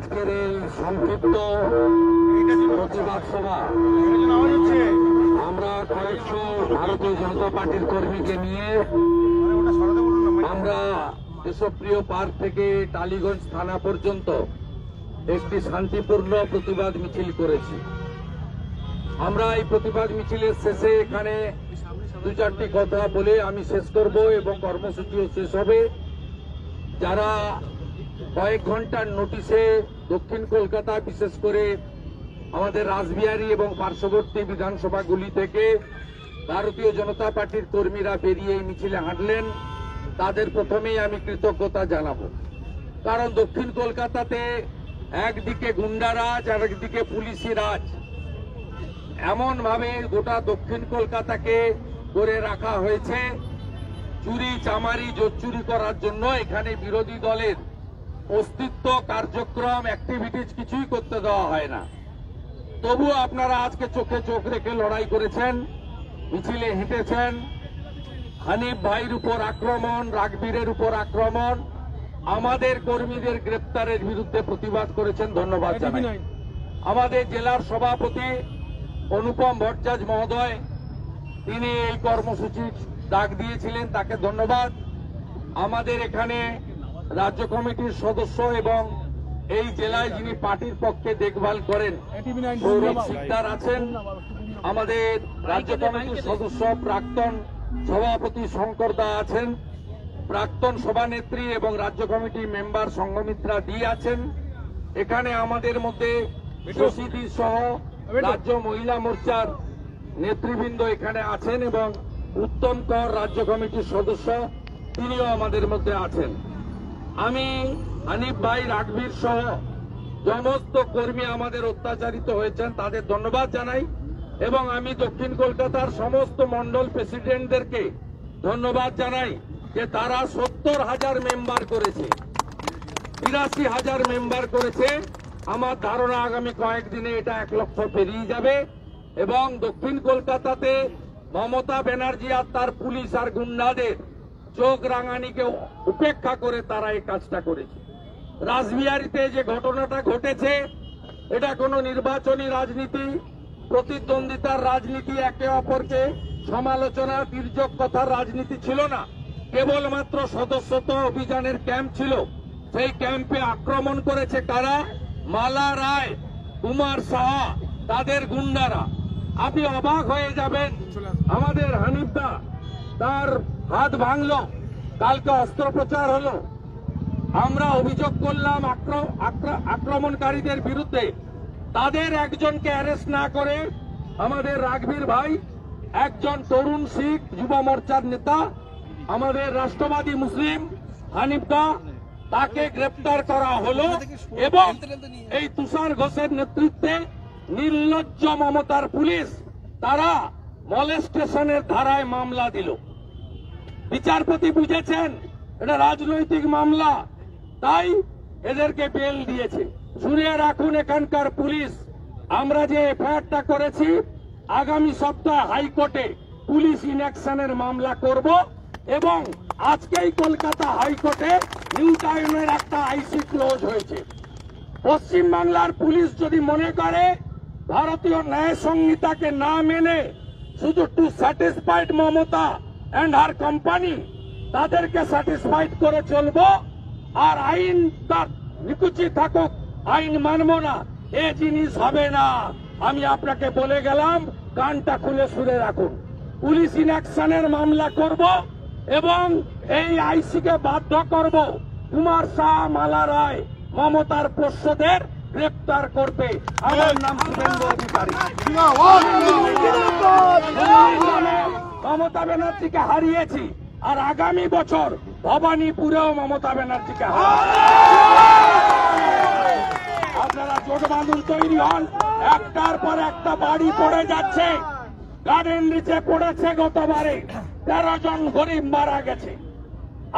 আজকের এই সংক্ষিপ্ত প্রতিবাদ সভা আমরা কয়েকশো ভারতীয় জনতা পার্টির কর্মীকে নিয়ে আমরা দেশপ্রিয় পার্ক থেকে টালিগঞ্জ থানা পর্যন্ত একটি শান্তিপূর্ণ প্রতিবাদ মিছিল করেছি। আমরা এই প্রতিবাদ মিছিলের শেষে এখানে দু চারটি কথা বলে আমি শেষ করব এবং কর্মসূচিও শেষ হবে। যারা কয়েক ঘন্টার নোটিশে দক্ষিণ কলকাতা বিশেষ করে আমাদের রাসবিহারী এবং পার্শ্ববর্তী বিধানসভাগুলি থেকে ভারতীয় জনতা পার্টির কর্মীরা বেরিয়ে এই মিছিলে হাঁটলেন, তাদের প্রথমেই আমি কৃতজ্ঞতা জানাবো। কারণ দক্ষিণ কলকাতাতে একদিকে গুন্ডারাজ আর একদিকে পুলিশি রাজ, এমন ভাবে গোটা দক্ষিণ কলকাতাকে করে রাখা হয়েছে চুরি চামারি জোচ্চুরি করার জন্য। এখানে বিরোধী দলের অস্তিত্ব কার্যক্রম অ্যাক্টিভিটিজ কিছুই করতে দেওয়া হয় না। তবুও আপনারা আজকে চোখে চোখ রেখে লড়াই করেছেন, মিছিলে হেঁটেছেন। হানিফ ভাইয়ের উপর আক্রমণ, রাগবীরের উপর আক্রমণ, আমাদের কর্মীদের গ্রেপ্তারের বিরুদ্ধে প্রতিবাদ করেছেন, ধন্যবাদ জানাই। আমাদের জেলার সভাপতি অনুপম ভট্টাচার্য মহোদয়, তিনি এই কর্মসূচির ডাক দিয়েছিলেন, তাকে ধন্যবাদ। আমাদের এখানে রাজ্য কমিটির সদস্য এবং এই জেলায় যিনি পার্টির পক্ষে দেখভাল করেন সৌরভ সিকদার আছেন, আমাদের রাজ্য কমিটির সদস্য প্রাক্তন সভাপতি শঙ্কর দা আছেন, প্রাক্তন সভানেত্রী এবং রাজ্য কমিটির মেম্বার সংঘমিত্রা দি আছেন। এখানে আমাদের মধ্যে শশীদি সহ রাজ্য মহিলা মোর্চার নেতৃবৃন্দ এখানে আছেন এবং উত্তম কর রাজ্য কমিটির সদস্য, তিনিও আমাদের মধ্যে আছেন। আমি হানিফ ভাই, রাগবীর সহ সমস্ত কর্মী আমাদের অত্যাচারিত হয়েছেন, তাদের ধন্যবাদ জানাই এবং আমি দক্ষিণ কলকাতার সমস্ত মন্ডল প্রেসিডেন্টদেরকে ধন্যবাদ জানাই যে তারা 70,000 মেম্বার করেছে, 82,000 মেম্বার করেছে। আমার ধারণা আগামী কয়েকদিনে এটা 1 লক্ষ পেরিয়ে যাবে এবং দক্ষিণ কলকাতাতে মমতা ব্যানার্জি আর তার পুলিশ আর গুন্ডাদের চোখ রাঙানিকে উপেক্ষা করে তারা এই কাজটা করেছে। রাসবিহারীতে যে ঘটনাটা ঘটেছে এটা কোনো নির্বাচনী রাজনীতি, প্রতিদ্বন্দ্বিতার রাজনীতি, একে অপরকে সমালোচনা তির্যক কথার রাজনীতি ছিল না, কেবলমাত্র সদস্যতা অভিযানের ক্যাম্প ছিল। সেই ক্যাম্পে আক্রমণ করেছে কারা? মালা রায়, কুমার সাহা, তাদের গুন্ডারা। আপনি অবাক হয়ে যাবেন, আমাদের হানিফদা তার হাত ভাঙল, কালকে অস্ত্রোপচার হলো। আমরা অভিযোগ করলাম আক্রমণকারীদের বিরুদ্ধে, তাদের একজনকে অ্যারেস্ট না করে আমাদের রাগবীর ভাই, একজন তরুণ শিখ যুব মোর্চার নেতা, আমাদের রাষ্ট্রবাদী মুসলিম হানিফদা, তাকে গ্রেপ্তার করা হলো এবং এই তুষার ঘোষের নেতৃত্বে নির্লজ্জ মমতার পুলিশ তারা মলেস্টেশনের ধারায় মামলা দিল। বিচারপতি বুঝেছেন এটা রাজনৈতিক মামলা, তাই এদেরকে বেল দিয়েছে। শুনে রাখুন এখানকার পুলিশ, আমরা যে এফআইআরটা করেছি আগামী সপ্তাহে হাইকোর্টে পুলিশ ইনঅ্যাকশনের মামলা করব এবং আজকেই কলকাতা হাইকোর্টে নিউ টাউনের একটা আইসি ক্লোজ হয়েছে। পশ্চিমবাংলার পুলিশ যদি মনে করে ভারতীয় ন্যায় সংহিতাকে না মেনে শুধু to satisfied Mamata and her company, তাদেরকে স্যাটিসফাইড করে চলবো আর আইন তার নিকুচি থাকুক, আইন মানব না, এ জিনিস হবে না। আমি আপনাকে বলে গেলাম, কানটা খুলে শুনে রাখুন। পুলিশ ইনঅ্যাকশনের মামলা করব এবং এই আইসিকে বাধ্য করব কুমার শাহ, মালা রায়, মমতার পোষ্যদের গ্রেপ্তার করতে। আমার নাম শুভেন্দু অধিকারী। মমতা ব্যানার্জিকে হারিয়েছি আর আগামী বছর ভবানীপুরেও মমতা ব্যানার্জিকে আপনারা জোট বাঁধুন, তৈরি হন। একটার পর একটা বাড়ি পড়ে যাচ্ছে। গার্ডেন নিচে পড়েছে গতবারে, 13 জন গরিব মারা গেছে।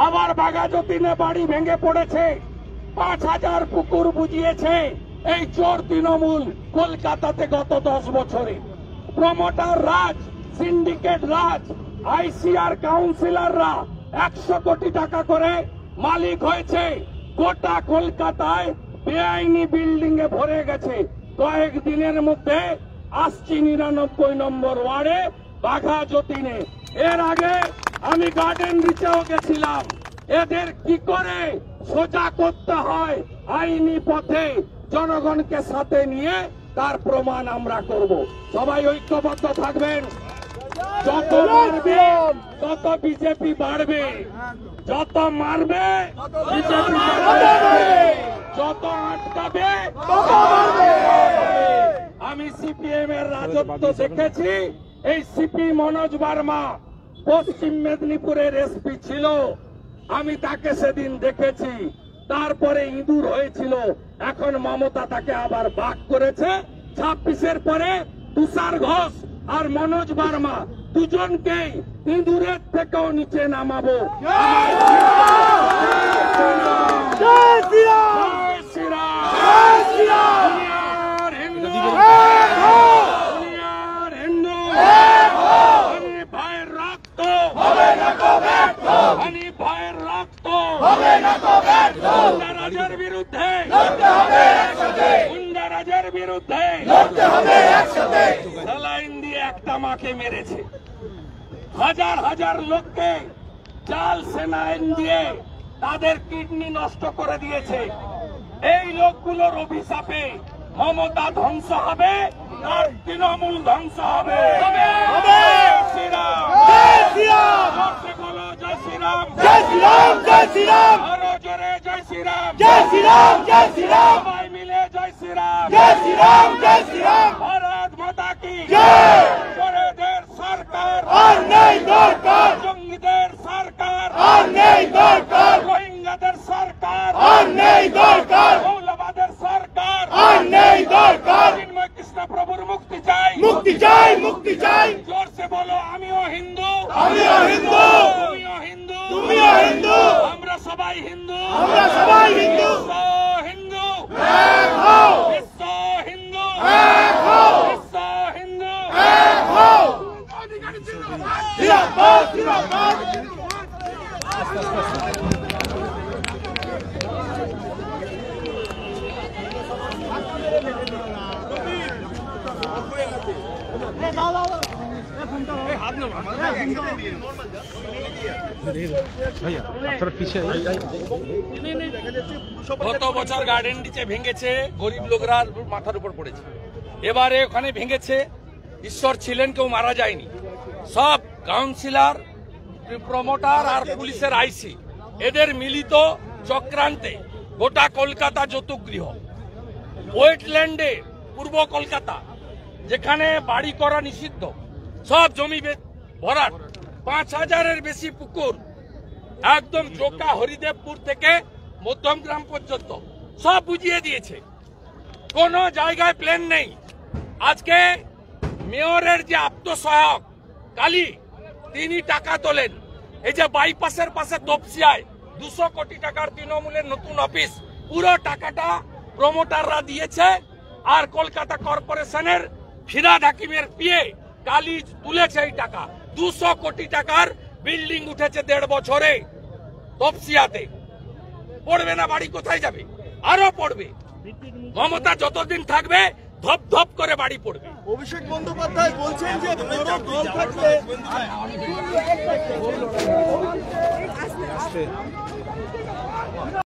আবার বাঘাযতীনে বাড়ি ভেঙে পড়েছে, 5,000 পুকুর বুঝিয়েছে এই চোর তৃণমূল কলকাতাতে গত 10 বছরে। প্রমোটার রাজ, সিন্ডিকেট রাজ, আইসিআর কাউন্সিলররা 100 কোটি টাকা করে মালিক হয়েছে। গোটা কলকাতায় বেআইনি বিল্ডিং এ ভরে গেছে। কয়েকদিনের মধ্যে আসছি 99 নম্বর ওয়ার্ডে বাঘা যতীনে। এর আগে আমি গার্ডেন রিচেও গেছিলাম। এদের কি করে সোজা করতে হয় আইনি পথে জনগণকে সাথে নিয়ে তার প্রমাণ আমরা করব। সবাই ঐক্যবদ্ধ থাকবেন। যত মারবে তত বিজেপি বাড়বে, যত মারবে বিজেপি বাড়বে, যত আটকাবে তত বাড়বে। আমি সিপিএম এর রাজত্ব দেখেছি। এই সিপি মনোজ বার্মা পশ্চিম মেদিনীপুরের এসপি ছিল, আমি তাকে সেদিন দেখেছি। তারপরে ইঁদুর হয়েছিল, এখন মমতা তাকে আবার বাক করেছে। 26-এর পরে তুষার ঘোষ আর মনোজ বার্মা দুজনকেই ইঁদুরের থেকেও নিচে নামাবো। ভাইয়ের রক্ত হবে না তো ব্যর্থ, ভাইয়ের রক্ত হবে না তো ব্যর্থ। গুন্ডারাজের বিরুদ্ধে লড়তে হবে একসাথে, গুন্ডারাজের বিরুদ্ধে লড়তে হবে একসাথে। স্যালাইন দিয়ে একটা মাকে মেরেছে, হাজার হাজার লোককে জাল স্যালাইন দিয়ে তাদের কিডনি নষ্ট করে দিয়েছে। এই লোকগুলোর অভিশাপে মমতা ধ্বংস হবে আর তৃণমূল ধ্বংস হবে। জয় শ্রীরাম, জয় শ্রীরাম, বলো জয় শ্রীরাম, জয় শ্রীরাম, জয় শ্রীরাম, আরো জোরে জয় শ্রীরাম, জয় শ্রীরাম, জয় শ্রীরাম, সবাই মিলে জয় শ্রীরাম, জয় শ্রীরাম, জয় শ্রীরাম। ভারত মাতা কি জয়। চোরেদের সরকার আর নেই দরকার, জঙ্গিদের সরকার আর নেই দরকার, রোহিঙ্গাদের সরকার আর নেই দরকার, মৌলবাদের সরকার আর নেই দরকার। চিন্ময় কৃষ্ণ প্রভুর মুক্তি চাই, মুক্তি চাই, মুক্তি চাই। জোর সে বলো আমিও হিন্দু, আমিও হিন্দু, তুমিও হিন্দু, তুমিও হিন্দু, আমরা সবাই হিন্দু, আমরা সবাই হিন্দু। হিন্দু এক হও, বিশ্ব হিন্দু এক হও, বিশ্ব হিন্দু এক হও। জিন্দাবাদ, জিন্দাবাদ। গত বছর গার্ডেন নিচে ভেঙেছে, গরিব লোকরা মাথার উপর পড়েছে। এবারে ওখানে ভেঙেছে, ঈশ্বর ছিলেন, কেউ মারা যায়নি। সব কাউন্সিলর, প্রমোটার আর পুলিশের আইসি এদের মিলিত চক্রান্তে গোটা কলকাতা যৌতুকগৃহ, ওয়েটল্যান্ডে পূর্ব কলকাতা যেখানে বাড়ি করা নিষিদ্ধ, সব জমি ভরাট, 5000-এর বেশি পুকুর, একদম জোকা হরিদেবপুর থেকে মধ্যমগ্রাম পর্যন্ত সব বুঝিয়ে দিয়েছে। কোন জায়গায় প্লেন নেই। আজকে মেয়রের যে আত্মসহায়ক কালী, তিনি টাকা তোলেন। এই যে বাইপাসের পাশে তপসিয়ায় 200 কোটি টাকার তৃণমূলের নতুন অফিস, পুরো টাকাটা প্রমোটাররা দিয়েছে। আর কলকাতা কর্পোরেশনের ফিরাদ হাকিমের পিয়ে কালী তুলেছে এই টাকা। 200 কোটি টাকার বিল্ডিং উঠেছে 1.5 বছরে তপসিয়াতে। পড়বে না বাড়ি কোথায় যাবে? আরো পড়বে। মমতা যতদিন থাকবে ধপ ধপ করে বাড়ি পড়বে। অভিষেক বন্দ্যোপাধ্যায় বলছেন যে বড় দল থাকলে